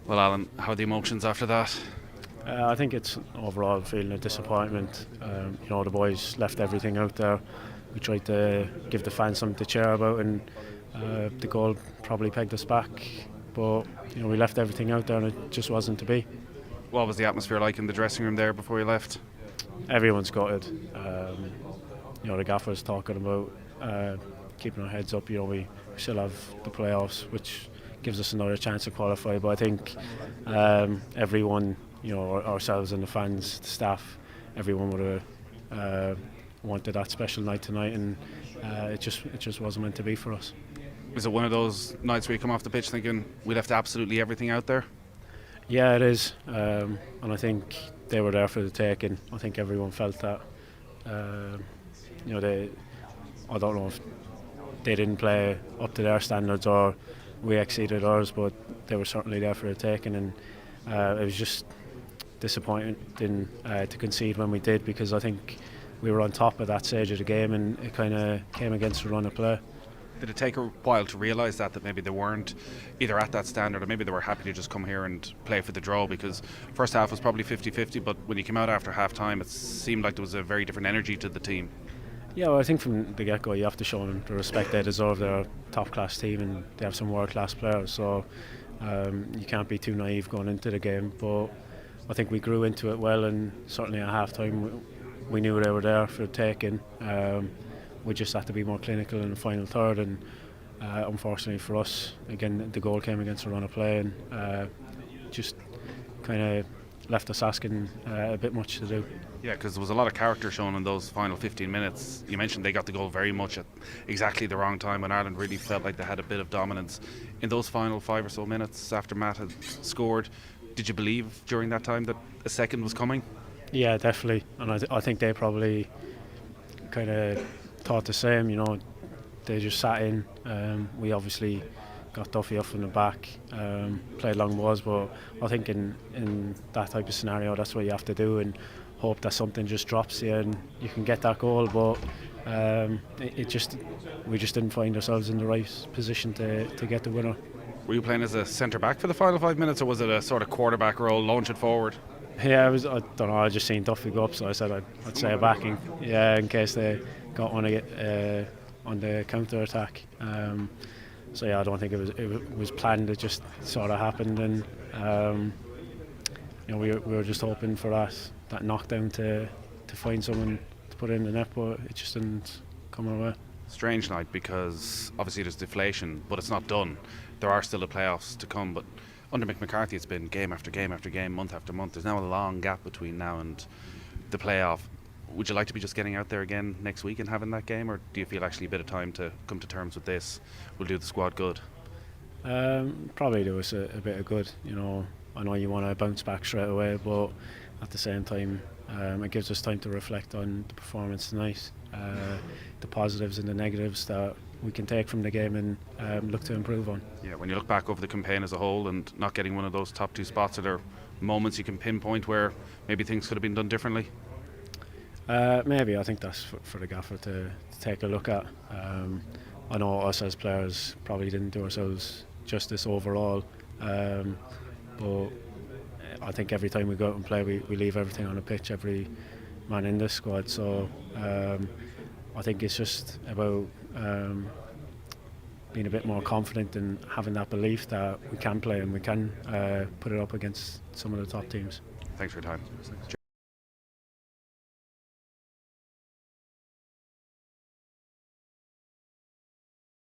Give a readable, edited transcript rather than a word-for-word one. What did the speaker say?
Well, Alan, how are the emotions after that? I think it's overall feeling of disappointment. The boys left everything out there. We tried to give the fans something to cheer about, and the goal probably pegged us back. But we left everything out there, and it just wasn't to be. What was the atmosphere like in the dressing room there before you left? Everyone's gutted. The gaffer's talking about keeping our heads up. We still have the playoffs, which gives us another chance to qualify. But I think everyone, ourselves and the fans, the staff, everyone would have wanted that special night tonight, and it just wasn't meant to be for us. Is it one of those nights where you come off the pitch thinking we left absolutely everything out there? Yeah, it is, and I think they were there for the taking. I think everyone felt that. They. I don't know if they didn't play up to their standards or we exceeded ours, but they were certainly there for the taking, and it was just disappointing to concede when we did, because I think we were on top at that stage of the game, and it kind of came against the run of play. Did it take a while to realise that maybe they weren't either at that standard, or maybe they were happy to just come here and play for the draw? Because first half was probably 50-50, but when you came out after half time it seemed like there was a very different energy to the team. Yeah, well, I think from the get-go you have to show them the respect they deserve. They're a top-class team and they have some world-class players, so you can't be too naive going into the game. But I think we grew into it well, and certainly at half-time we knew they were there for the taking. We just had to be more clinical in the final third, and unfortunately for us, again, the goal came against a run of play, and just kind of left us asking a bit much to do. Yeah, because there was a lot of character shown in those final 15 minutes. You mentioned they got the goal very much at exactly the wrong time when Ireland really felt like they had a bit of dominance. In those final 5 or so minutes after Matt had scored, did you believe during that time that a second was coming? Yeah, definitely, and I think they probably kind of thought the same. They just sat in. We obviously got Duffy off in the back, played long balls, but I think in that type of scenario that's what you have to do, and hope that something just drops you and you can get that goal. But we just didn't find ourselves in the right position to get the winner. Were you playing as a centre back for the final 5 minutes, or was it a sort of quarterback role, launch it forward? Yeah, I don't know. I just seen Duffy go up, so I said I'd say a backing. Yeah, in case they got one on the counter attack. So yeah, I don't think it was planned. It just sort of happened, and we were just hoping for that knockdown to find someone to put in the net, but it just didn't come our way. Strange night, because obviously there's deflation, but it's not done. There are still the playoffs to come, but under Mick McCarthy it's been game after game after game, month after month. There's now a long gap between now and the playoff. Would you like to be just getting out there again next week and having that game, or do you feel actually a bit of time to come to terms with this will do the squad good? Probably do us a bit of good. I know you want to bounce back straight away, but at the same time, it gives us time to reflect on the performance tonight, the positives and the negatives that we can take from the game and look to improve on. Yeah, when you look back over the campaign as a whole and not getting one of those top 2 spots, are there moments you can pinpoint where maybe things could have been done differently? Maybe. I think that's for the gaffer to take a look at. I know us as players probably didn't do ourselves justice overall, but I think every time we go out and play, we leave everything on the pitch, every man in this squad. So I think it's just about being a bit more confident and having that belief that we can play and we can put it up against some of the top teams. Thanks for your time.